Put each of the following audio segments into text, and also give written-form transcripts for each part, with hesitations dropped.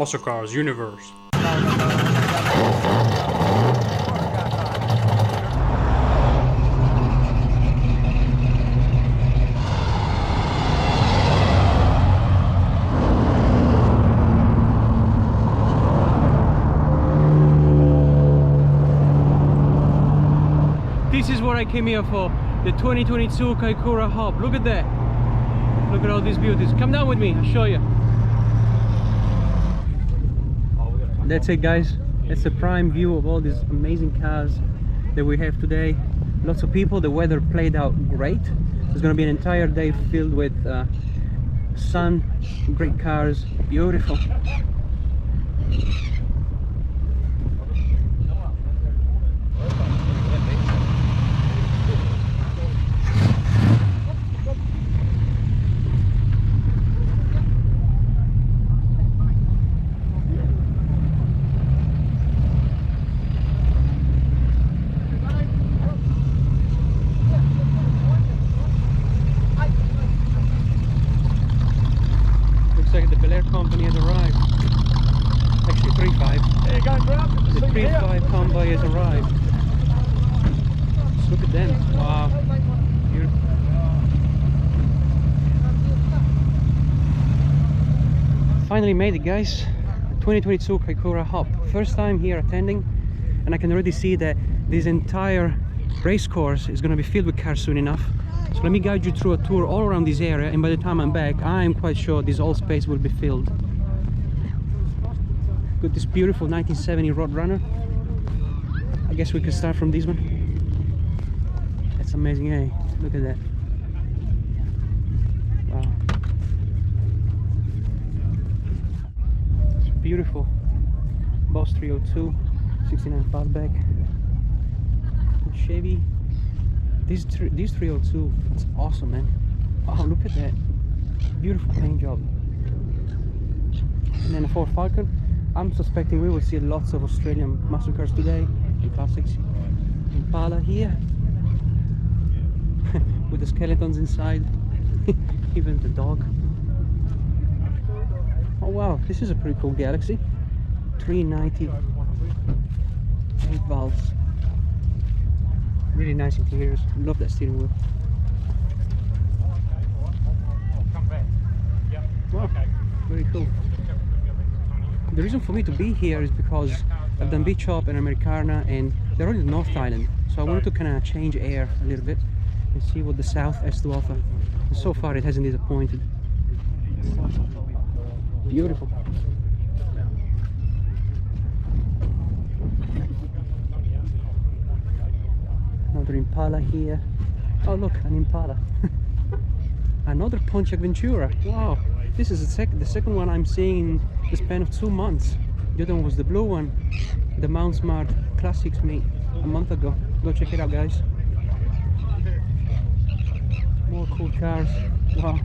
Muscle Cars Universe. This is what I came here for, the 2022 Kaikoura Hop. Look at that. Look at all these beauties. Come down with me, I'll show you. That's it, guys. That's a prime view of all these amazing cars that we have today. Lots of people. The weather played out great. There's going to be an entire day filled with sun, great cars, beautiful. Company has arrived. Actually 3-5. There you go, bro. The 3-5 convoy has arrived. Just look at them. Wow. Beautiful. Finally made it, guys. 2022 Kaikoura Hop. First time here attending, and I can already see that this entire race course is going to be filled with cars soon enough. So let me guide you through a tour all around this area, and by the time I'm back, I'm quite sure this whole space will be filled. Got this beautiful 1970 Roadrunner. I guess we could start from this one. That's amazing, eh? Look at that. Wow. It's beautiful. Boss 302, 69 fatback. Chevy. These 302, it's awesome, man. Oh, look at that. Beautiful paint job. And then a Ford Falcon. I'm suspecting we will see lots of Australian muscle cars today and classics. Impala here. With the skeletons inside. Even the dog. Oh wow, this is a pretty cool Galaxy. 390. 8 valves. Really nice interiors. Love that steering wheel. Wow, very cool. The reason for me to be here is because I've done Beach Hop and Americana, and they're all in the North Island. So I wanted to kind of change air a little bit and see what the South has to offer. And so far it hasn't disappointed. Beautiful. Another Impala here. Oh look, an Impala. Another Pontiac Ventura. Wow, this is the second one I'm seeing in the span of 2 months. The other one was the blue one, the Mount Smart Classics meet a month ago. Go check it out, guys. More cool cars. Wow.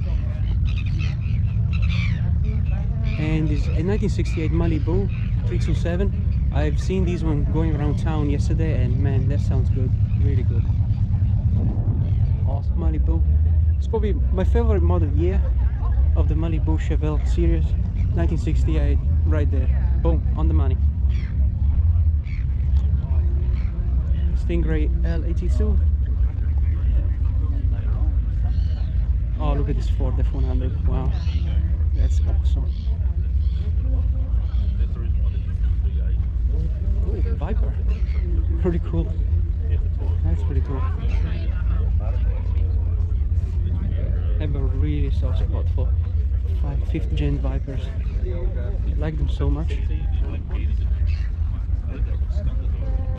And this a 1968 Malibu 327. I've seen these ones going around town yesterday, and man, that sounds good. Really good. Awesome Malibu. It's probably my favorite model year of the Malibu Chevelle series. 1968, right there. Boom, on the money. Stingray L82. Oh, look at this Ford F100. Wow, that's awesome. Ooh, Viper. Pretty cool. That's pretty cool. I have a really soft spot for 5th gen Vipers. I like them so much.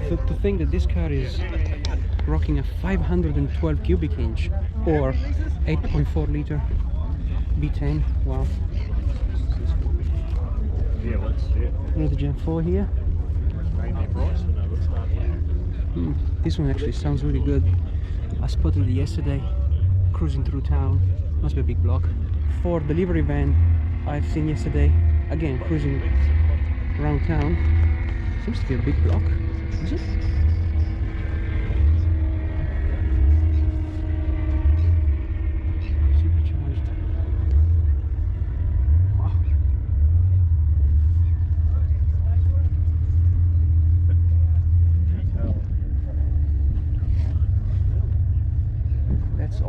To think that this car is rocking a 512 cubic inch or 8.4 liter V10. Wow. Another Gen 4 here. This one actually sounds really good. I spotted it yesterday, cruising through town. Must be a big block. Ford delivery van I've seen yesterday, again cruising around town. Seems to be a big block, is it? Supercharged. Wow.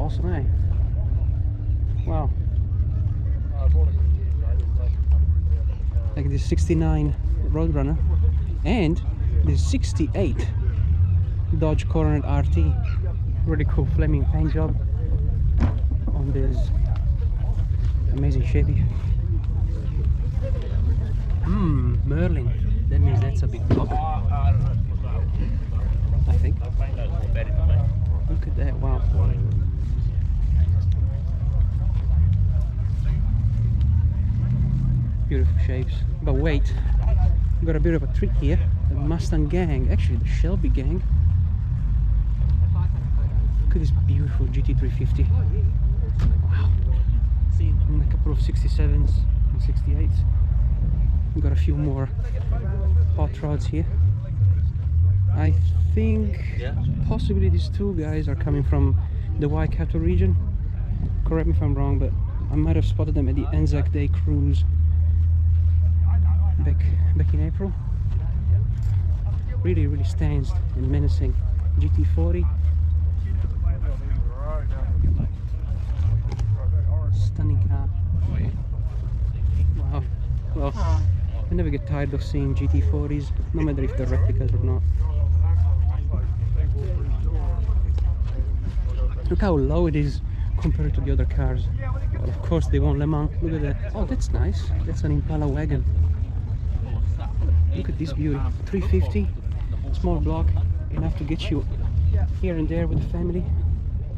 awesome, eh? Wow. Like this 69 Roadrunner and this 68 Dodge Coronet RT. Really cool Fleming paint job on this amazing Chevy. Merlin. That means that's a big block, I think. Look at that, wow. Beautiful shapes. But wait, got a bit of a trick here. The Mustang gang, actually the Shelby gang. Look at this beautiful GT350. Wow. And a couple of 67s and 68s. We've got a few more hot rods here. I think possibly these two guys are coming from the Waikato region. Correct me if I'm wrong, but I might have spotted them at the Anzac Day cruise back in April. Really stands and menacing GT40. Stunning car. Wow. Well, I never get tired of seeing GT40s, no matter if they're replicas or not. Look how low it is compared to the other cars. Well, of course they won't Le Mans. Look at that. Oh, that's nice. That's an Impala wagon. Look at this beauty. 350, small block, enough to get you here and there with the family.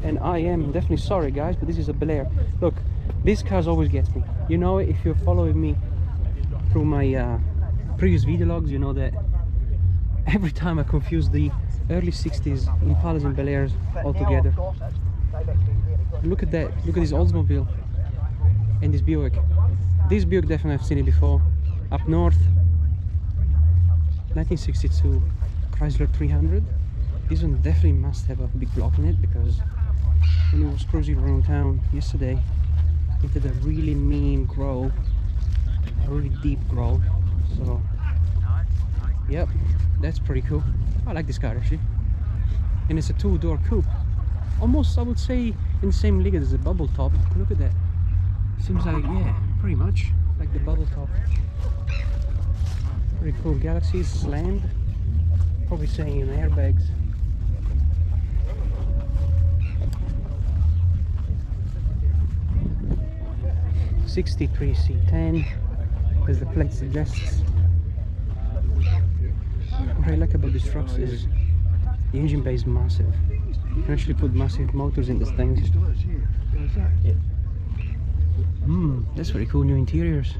And I am definitely sorry, guys, but this is a Bel Air. Look, these cars always get me. You know, if you're following me through my previous videologs, you know that every time I confuse the early 60s Impalas and Bel Airs all together. Look at that. Look at this Oldsmobile and this Buick. This Buick, definitely I've seen it before. Up north, 1962 Chrysler 300. This one definitely must have a big block in it, because when I was cruising around town yesterday, it had a really mean grow, a really deep grow. So yep, that's pretty cool. I like this car actually. And it's a two-door coupe. Almost, I would say, in the same league as a bubble top. Look at that. Seems like, yeah, pretty much like the bubble top. Pretty cool. Galaxy is slammed. Probably saying in airbags. '63 C10, as the plate suggests. What I like about these trucks is the engine bay is massive. You can actually put massive motors in this thing. That's very cool. New interiors.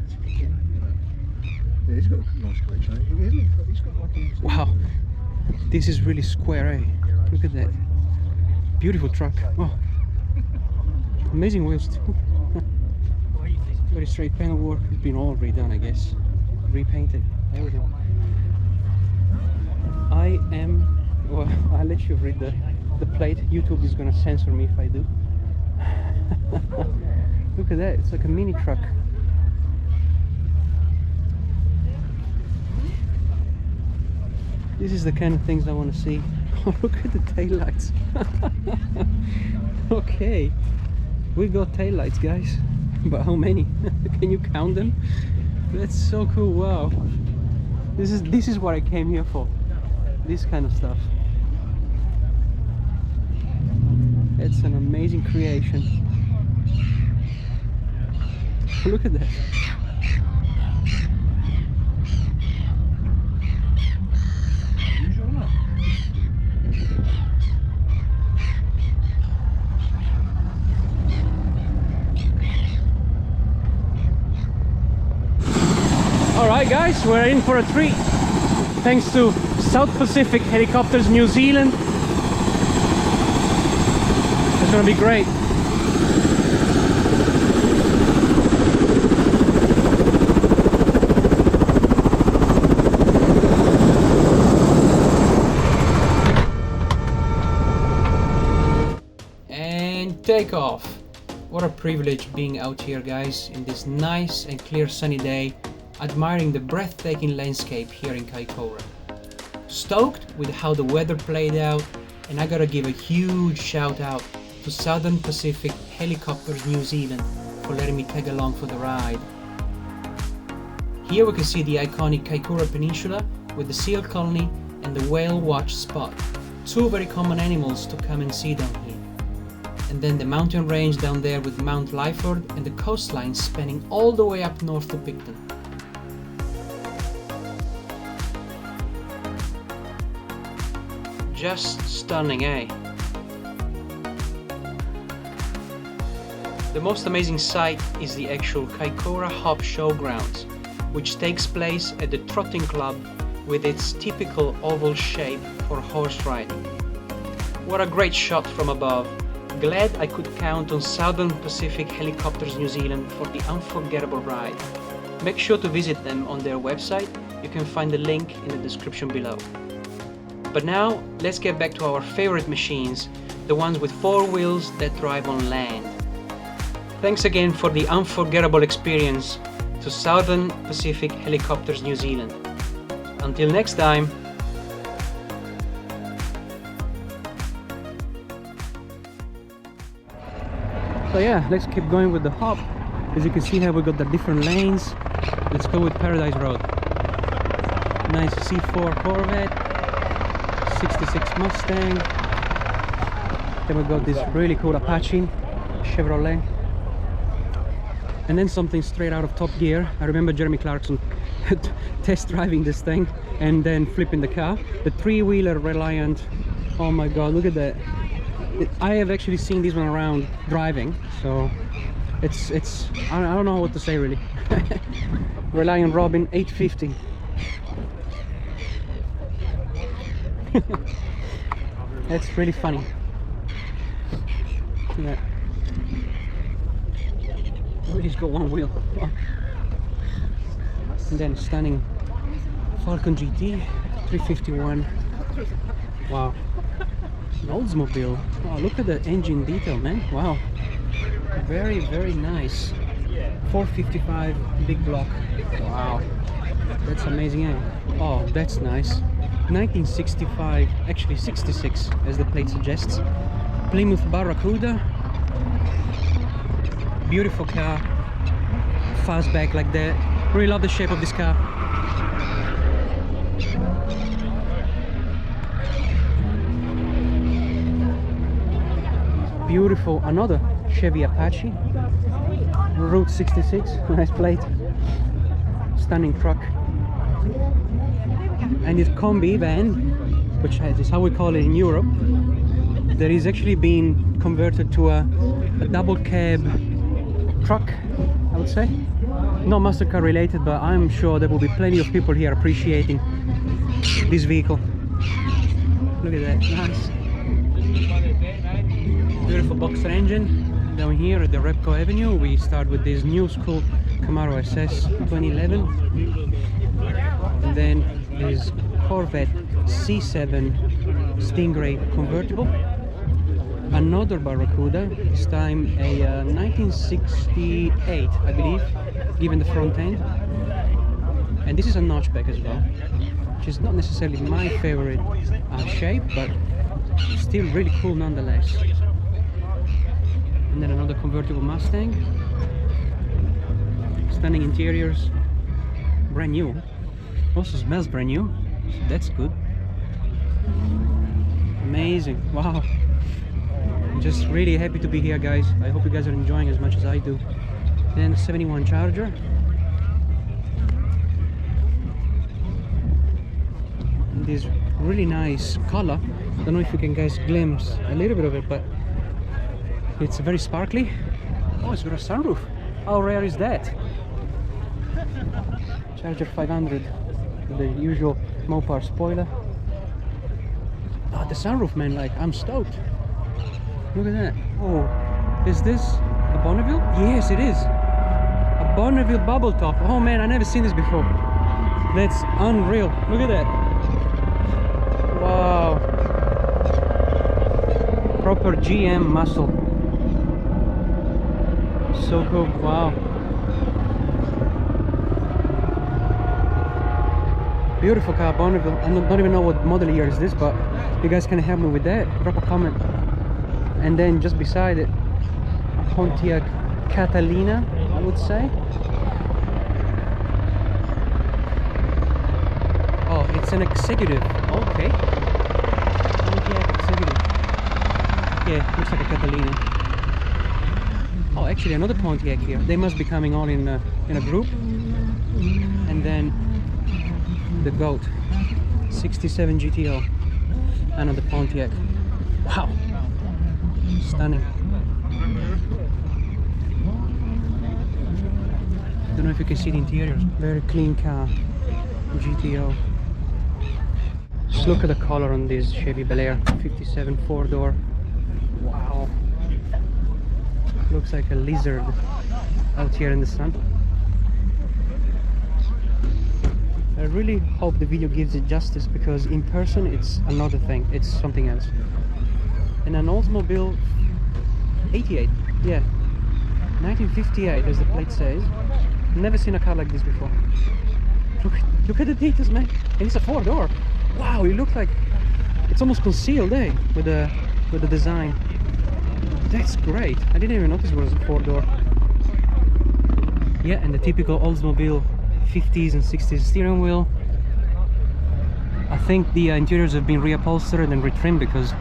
Wow, this is really square, eh? Look at that. Beautiful truck. Oh, amazing wheels too. Very straight panel work. It's been all redone, I guess. Repainted, everything. Well, I'll let you read the plate. YouTube is gonna censor me if I do. Look at that, it's like a mini truck. This is the kind of things I want to see. Oh, look at the taillights. Okay, we got taillights, guys. But how many? Can you count them? That's so cool. Wow, this is what I came here for. This kind of stuff. It's an amazing creation. Look at that. Alright guys, we're in for a treat. Thanks to South Pacific Helicopters New Zealand. It's gonna be great. And take off. What a privilege being out here, guys, in this nice and clear sunny day, admiring the breathtaking landscape here in Kaikoura. Stoked with how the weather played out, and I gotta give a huge shout out to Southern Pacific Helicopters New Zealand for letting me tag along for the ride. Here we can see the iconic Kaikoura Peninsula with the seal colony and the whale watch spot, two very common animals to come and see down here. And then the mountain range down there with Mount Lyford and the coastline spanning all the way up north to Picton. Just stunning, eh? The most amazing sight is the actual Kaikoura Hop Showgrounds, which takes place at the Trotting Club with its typical oval shape for horse riding. What a great shot from above. Glad I could count on Southern Pacific Helicopters New Zealand for the unforgettable ride. Make sure to visit them on their website. You can find the link in the description below. But now, let's get back to our favorite machines, the ones with four wheels that drive on land. Thanks again for the unforgettable experience to Southern Pacific Helicopters New Zealand. Until next time. So yeah, let's keep going with the hop. As you can see here, we got the different lanes. Let's go with Paradise Road. Nice C4 Corvette, 66 Mustang. Then we got this really cool Apache Chevrolet. And then something straight out of Top Gear. I remember Jeremy Clarkson test driving this thing and then flipping the car. The three-wheeler Reliant. Oh my god, look at that. I have actually seen this one around driving, so it's I don't know what to say really. Reliant Robin 850. That's really funny. Yeah. He's got one wheel. And then stunning Falcon GT 351. Wow. An Oldsmobile. Wow, look at the engine detail, man. Wow. Very, very nice. 455 big block. Wow. That's amazing, eh? Oh, that's nice. 1965, actually 66 as the plate suggests. Plymouth Barracuda. Beautiful car. Fastback like that. Really love the shape of this car. Beautiful, another Chevy Apache, Route 66, nice plate, stunning truck. And this combi van, which is how we call it in Europe, that is actually being converted to a double cab truck, I would say. Not MasterCard related, but I'm sure there will be plenty of people here appreciating this vehicle. Look at that, nice. Beautiful Boxer engine. Down here at the Repco Avenue, we start with this new school Camaro SS 2011. And then this Corvette C7 Stingray convertible. Another Barracuda, this time a 1968, I believe, given the front end. And this is a notchback as well, which is not necessarily my favorite shape, but still really cool nonetheless. And then another convertible Mustang. Stunning interiors, brand new. Also smells brand new, so that's good. Amazing, wow. Just really happy to be here, guys. I hope you guys are enjoying as much as I do. Then 71 Charger. And this really nice color. I don't know if you can guys glimpse a little bit of it, but it's very sparkly. Oh, it's got a sunroof. How rare is that? Charger 500. The usual Mopar spoiler. Oh, the sunroof, man, like, I'm stoked. Look at that. Oh, is this a Bonneville? Yes, it is. A Bonneville bubble top. Oh man, I never seen this before. That's unreal. Look at that. Wow. Proper GM muscle. So cool. Wow. Beautiful car, Bonneville. I don't even know what model year is this, but you guys can help me with that. Drop a comment. and then just beside it a Pontiac Catalina, I would say. Oh, it's an executive. Okay. Pontiac executive. Yeah, looks like a Catalina. Oh, actually another Pontiac here. They must be coming all in a group. And then the GOAT 67 GTO. Another Pontiac. Wow. Stunning. Don't know if you can see the interior. Very clean car. GTO. Just look at the color on this Chevy Bel Air 57 4-door. Wow. Looks like a lizard out here in the sun. I really hope the video gives it justice, because in person it's another thing. It's something else. And an Oldsmobile 88. Yeah. 1958 as the plate says. Never seen a car like this before. Look at the details, man. And it's a 4-door. Wow, it looks like it's almost concealed, eh? With the design. That's great. I didn't even notice it was a 4-door. Yeah, and the typical Oldsmobile 50s and 60s steering wheel. I think the interiors have been reupholstered and retrimmed because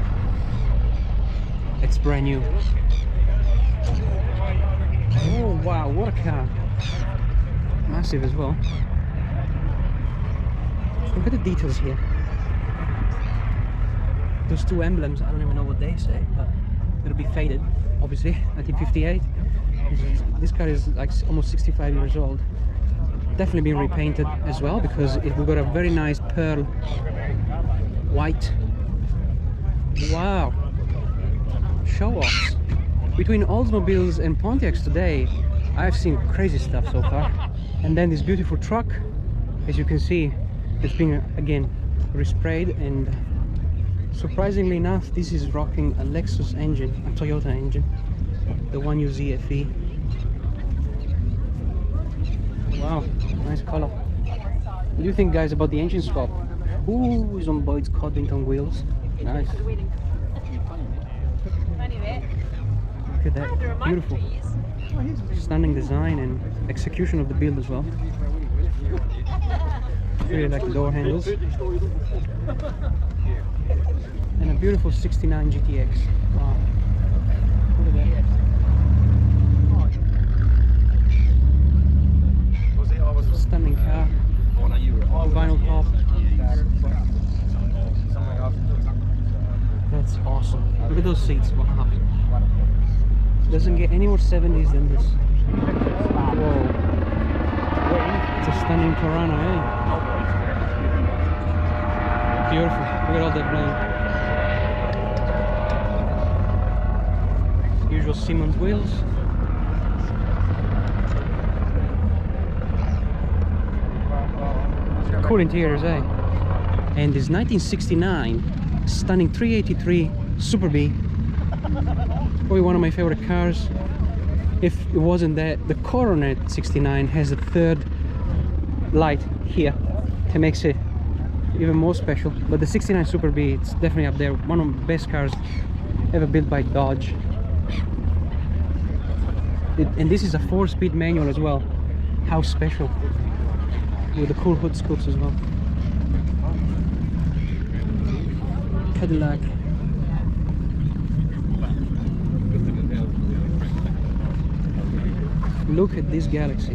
it's brand new. Oh wow, what a car. Massive as well. Look at the details here. Those two emblems, I don't even know what they say, but it'll be faded, obviously. 1958. This car is like almost 65 years old. Definitely been repainted as well, because we've got a very nice pearl white. Wow. Show-offs. Between Oldsmobiles and Pontiacs today, I've seen crazy stuff so far. And then this beautiful truck, as you can see, it's been again resprayed, and surprisingly enough, this is rocking a Lexus engine, a Toyota engine, the 1U ZFE. Wow, nice color. What do you think, guys, about the engine swap? Ooh, is on Boyd's Coddington wheels. Nice. Look at that, beautiful. Stunning design and execution of the build as well. Really like the door handles. And a beautiful 69 GTX. Wow. Look at that. Stunning car. Vinyl top. That's awesome. Look at those seats. Wow. Doesn't get any more 70s than this. Whoa. It's a stunning Torano, eh? Beautiful. Look at all that bling. Usual Siemens wheels. Cool interiors, eh? And this 1969 stunning 383 Super B. Probably one of my favorite cars. If it wasn't that the Coronet 69 has a third light here that makes it even more special. But the 69 Super B, it's definitely up there. One of the best cars ever built by Dodge. And this is a 4-speed manual as well. How special. With the cool hood scoops as well. Cadillac. Look at this Galaxy.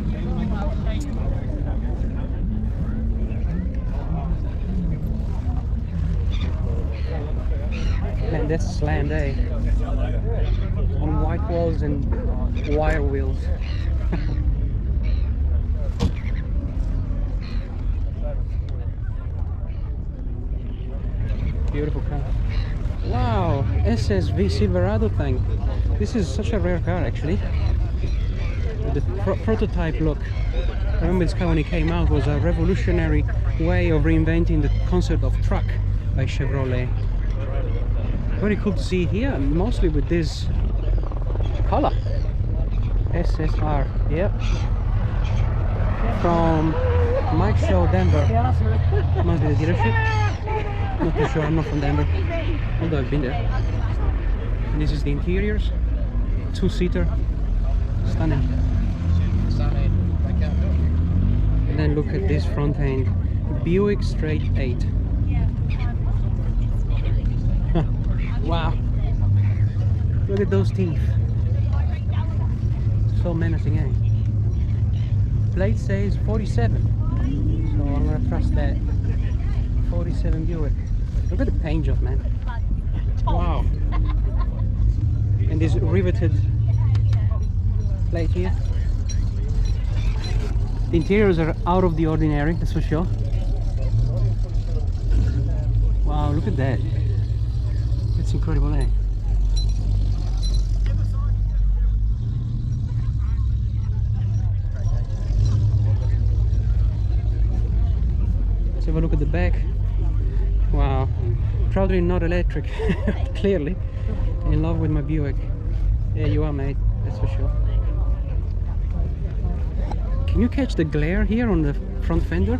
Man, that's slammed, eh? On white walls and wire wheels. Beautiful car. Wow, SSV Silverado thing. This is such a rare car, actually. The prototype look. I remember this car when it came out was a revolutionary way of reinventing the concept of truck by Chevrolet. Very cool to see here, mostly with this color. SSR, yep. From Mike Show, Denver. Must be the dealership. Not too sure, I'm not from Denver, although I've been there. And this is the interiors, two-seater, stunning. And then look at this front end, Buick Straight 8. Wow, look at those teeth, so menacing, eh? Plate says 47, so I'm gonna trust that. 47 Buick. Look at the paint job, man. Wow. And this riveted plate here. The interiors are out of the ordinary, that's for sure. Wow, look at that. It's incredible, eh? Let's have a look at the back. Wow, proudly not electric. Clearly in love with my Buick. Yeah, you are, mate, that's for sure. Can you catch the glare here on the front fender?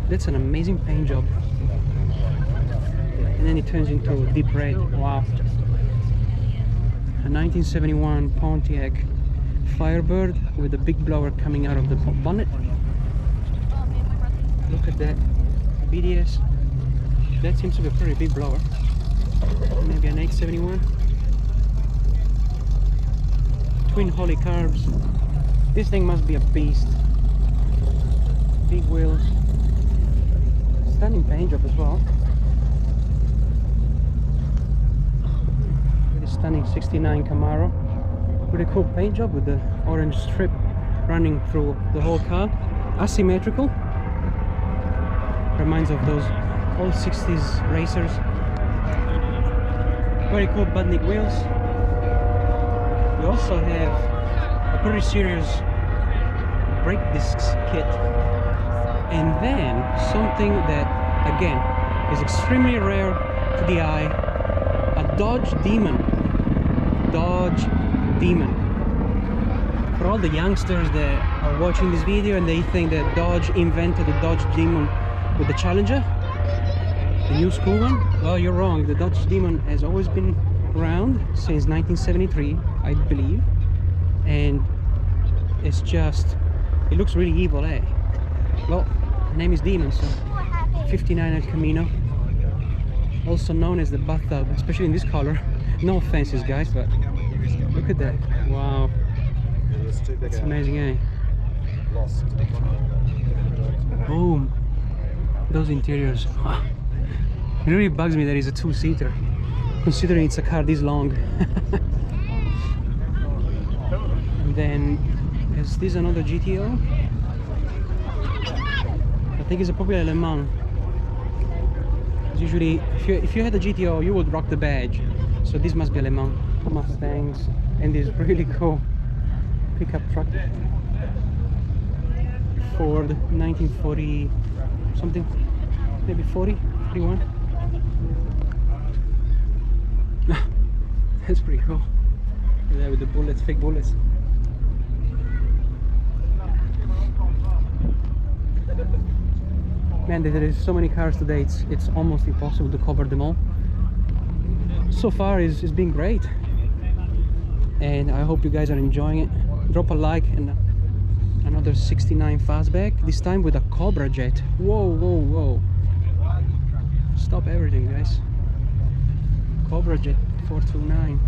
That's an amazing paint job. And then it turns into a deep red. Wow. A 1971 Pontiac Firebird with a big blower coming out of the bonnet. Look at that. BDS. That seems to be a pretty big blower. Maybe an 871. Twin Holy carbs. This thing must be a beast. Big wheels. Stunning paint job as well. Really stunning 69 Camaro. Pretty cool paint job with the orange strip running through the whole car. Asymmetrical. Reminds of those old 60s racers. Very cool Budnik wheels. We also have a pretty serious brake discs kit. And then something that, again, is extremely rare to the eye. A Dodge Demon. Dodge Demon. For all the youngsters that are watching this video and they think that Dodge invented the Dodge Demon with the Challenger, the new school one, well, you're wrong. The Dodge Demon has always been around since 1973, I believe, and it's just, it looks really evil, eh? Well, the name is Demon, so 59 El Camino, also known as the bathtub, especially in this color. No offenses, guys, but look at that. Wow, that's amazing, eh? Boom. Those interiors. Wow. It really bugs me that it's a two-seater, considering it's a car this long. And then, is this another GTO? I think it's a probably a Le Mans. Usually, if you had a GTO, you would rock the badge. So this must be a Le Mans. Mustangs, and this really cool pickup truck. Ford 1940 something, maybe 40, 41. That's pretty cool. There with the bullets, fake bullets. Man, there is so many cars today, it's almost impossible to cover them all. So far it's been great, and I hope you guys are enjoying it. Drop a like and another 69 fastback, this time with a Cobra jet. Whoa, whoa, whoa. Stop everything, guys. Cobra jet 429.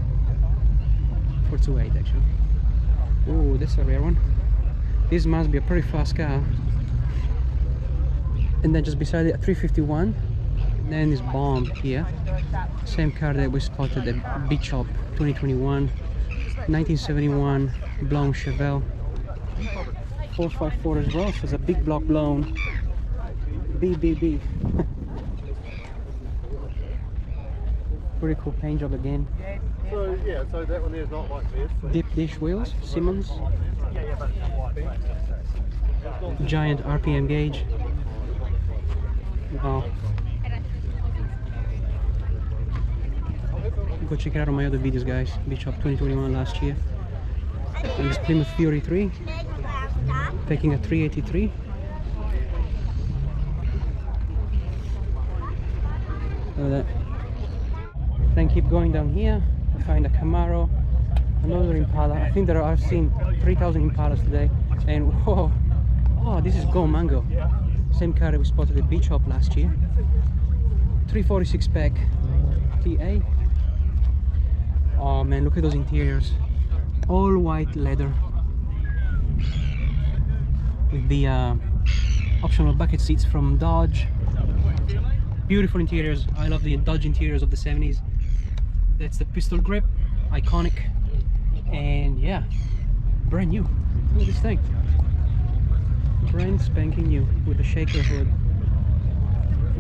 428 actually. Oh, that's a rare one. This must be a pretty fast car. And then just beside it a 351. And then this bomb here. Same car that we spotted at Beach Shop 2021. 1971 blown Chevelle. 454 as well, so it's a big block blown. BBB. Pretty cool paint job again. So yeah, so that one there is not like this. So. Deep dish wheels, Simmons. Giant RPM gauge. Wow. Go check it out on my other videos, guys. Beach Shop 2021 last year. And this Plymouth Fury 3. Taking a 383. Look at that. Then keep going down here. I find a Camaro, another Impala. I think I've seen 3,000 Impalas today. And whoa, oh, this is Go Mango. Same car that we spotted at Beach Hop last year. 346 pack TA. Oh man, look at those interiors. All white leather with the optional bucket seats from Dodge. Beautiful interiors. I love the Dodge interiors of the 70s. That's the pistol grip, iconic, and yeah, brand new. Look at this thing, brand spanking new with the shaker hood.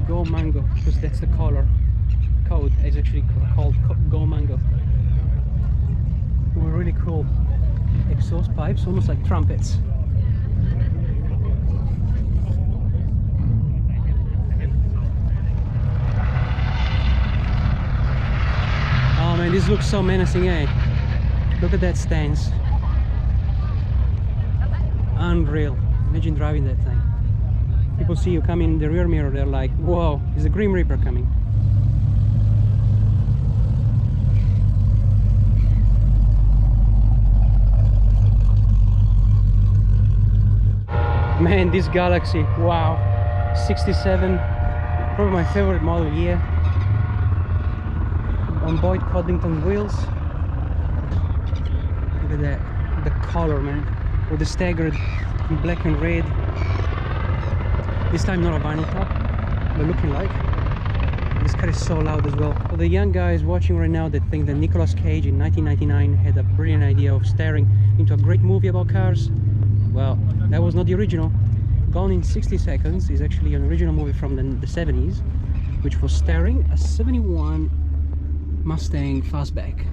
Go Mango, because that's the color code. It's actually called Go Mango. Were really cool exhaust pipes, almost like trumpets. Oh man, this looks so menacing, eh? Look at that stance. Unreal. Imagine driving that thing. People see you come in the rear mirror, they're like, whoa, is the Grim Reaper coming? Man, this Galaxy, wow, 67, probably my favorite model year. On Boyd Coddington wheels. Look at that, the color, man, with the staggered black and red. This time not a vinyl top, but looking like. This car is so loud as well. For the young guys watching right now that think that Nicolas Cage in 1999 had a brilliant idea of staring into a great movie about cars, well, that was not the original. Gone in 60 Seconds is actually an original movie from the 70s, which was starring a 71 Mustang fastback.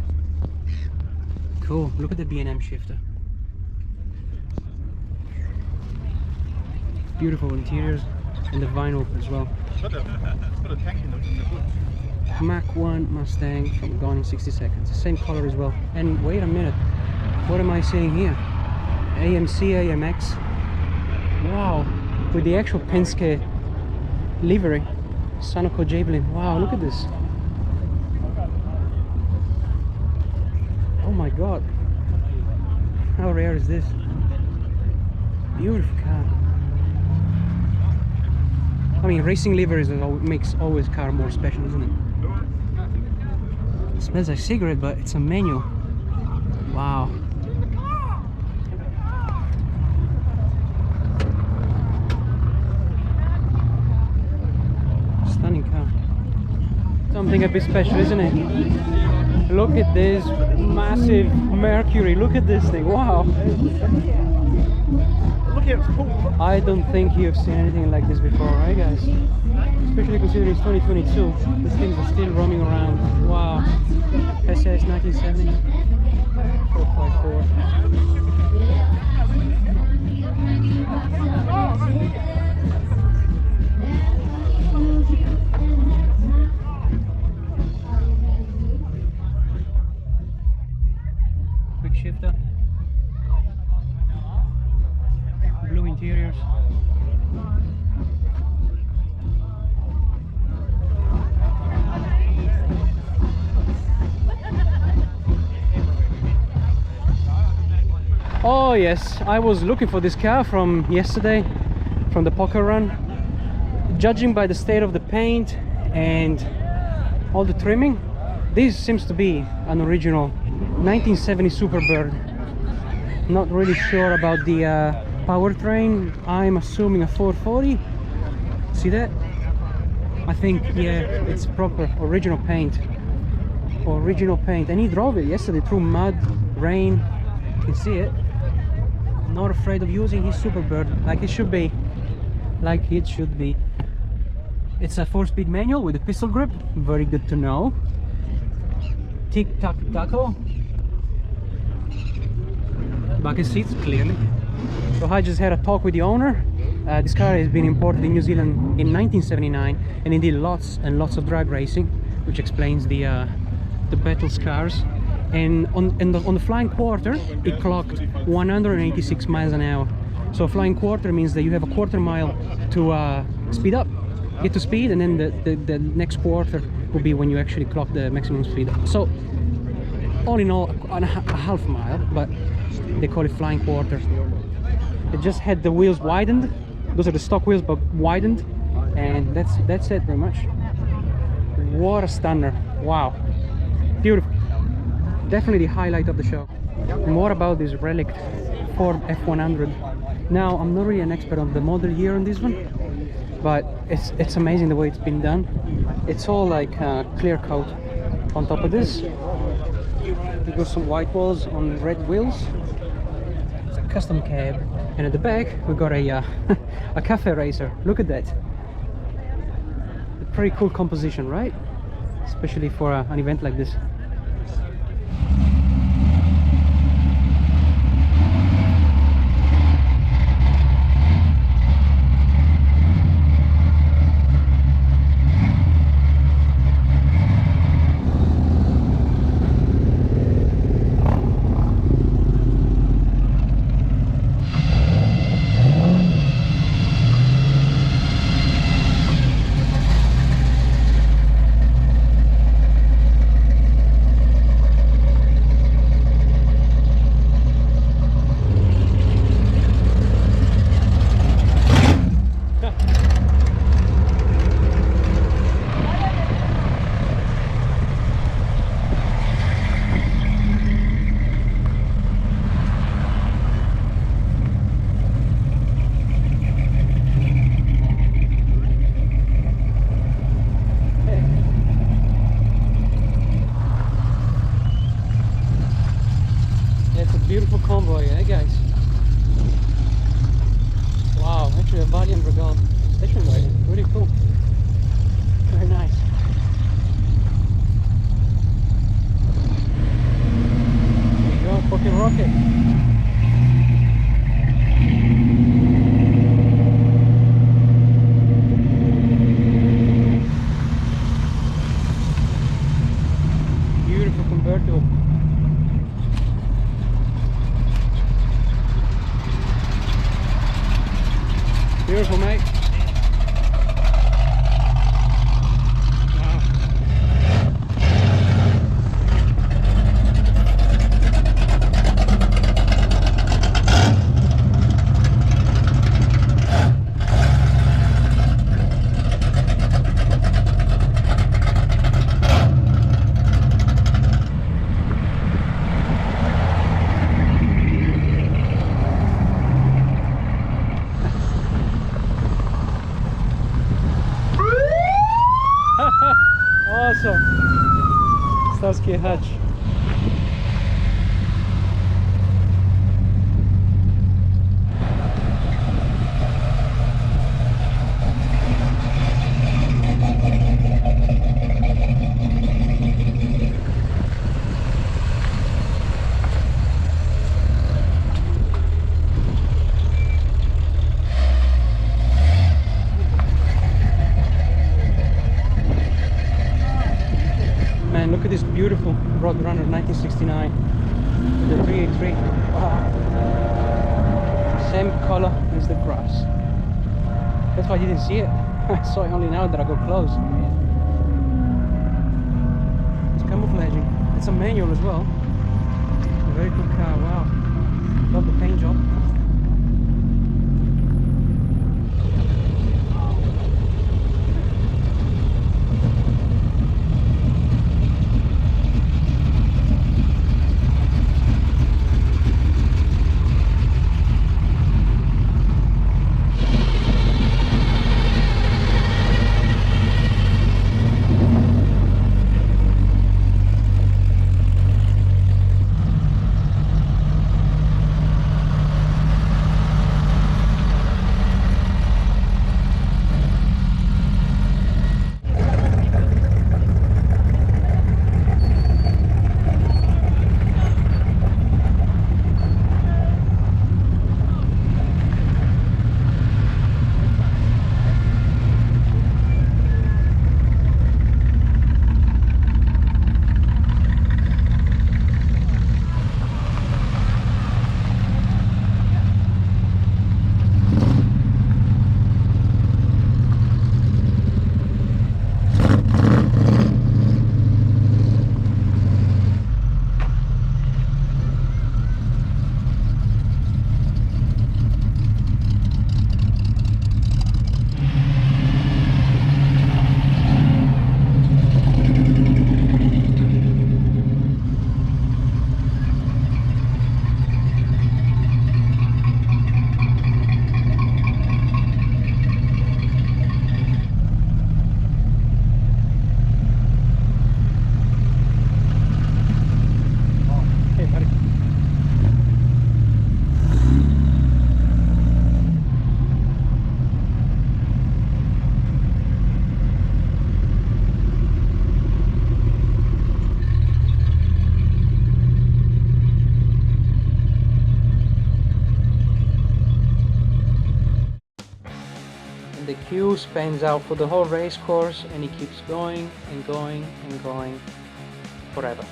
Cool, look at the B&M shifter. Beautiful interiors and the vinyl as well. Mach 1 Mustang from Gone in 60 Seconds. The same color as well. And wait a minute, what am I seeing here? AMC AMX. Wow, with the actual Penske livery. Sunoco Javelin. Wow, look at this. Oh my god. How rare is this? Beautiful car. I mean, racing liveries makes always car more special, isn't it? It smells like cigarette, but it's a manual. Wow. Stunning car. Something a bit special, isn't it? Look at this massive Mercury. Look at this thing. Wow. I don't think you've seen anything like this before, right guys? Especially considering it's 2022. These things are still roaming around. Wow. SS 1970. 454. Quick shifter. Blue interiors. Oh yes, I was looking for this car from yesterday, from the poker run. Judging by the state of the paint and all the trimming, this seems to be an original 1970 Superbird. Not really sure about the powertrain. I'm assuming a 440. See that? I think, yeah, it's proper original paint. Original paint. And he drove it yesterday through mud, rain. You can see it. Not afraid of using his Superbird like it should be. Like it should be. It's a 4-speed manual with a pistol grip. Very good to know. Tic-tac-taco. Bucket seats, clearly. So I just had a talk with the owner. This car has been imported in New Zealand in 1979 and it did lots and lots of drag racing, which explains the battle scars. And on the flying quarter, it clocked 186 miles an hour. So flying quarter means that you have a quarter mile to speed up, get to speed, and then the next quarter will be when you actually clock the maximum speed. So all in all a half mile, but they call it flying quarters. It just had the wheels widened. Those are the stock wheels, but widened, and that's it pretty much. What a stunner! Wow, beautiful. Definitely the highlight of the show. And what about this relic Ford F100? Now, I'm not really an expert on the model year on this one, but it's amazing the way it's been done. It's all like clear coat on top of this. We got some white walls on red wheels. It's a custom cab, and at the back we got a a cafe racer. Look at that! A pretty cool composition, right? Especially for an event like this. Beautiful convoy, eh guys? Wow, actually a Valiant Regal station wagon, really cool. Very nice. There you go, fucking rocket. Beautiful convertible. Beautiful, mate. Wow. Awesome. Starsky Hatch. Man, look at this beautiful Roadrunner 1969 with the 383. Wow. Same color as the grass. That's why I didn't see it. I saw it only now that I got close. It's camouflaging. It's a manual as well. A very cool car. Wow. Love the paint job. just pans out for the whole race course, and it keeps going and going and going forever.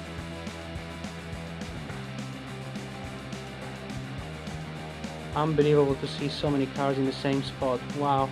Unbelievable to see so many cars in the same spot. Wow.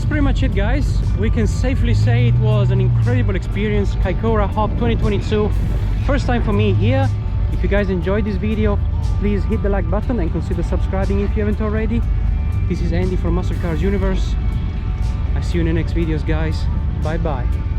Pretty much it, guys. We can safely say it was an incredible experience. Kaikoura Hop 2022, first time for me here. If you guys enjoyed this video, please hit the like button and consider subscribing if you haven't already. This is Andy from Muscle Cars Universe. I see you in the next videos, guys. Bye bye.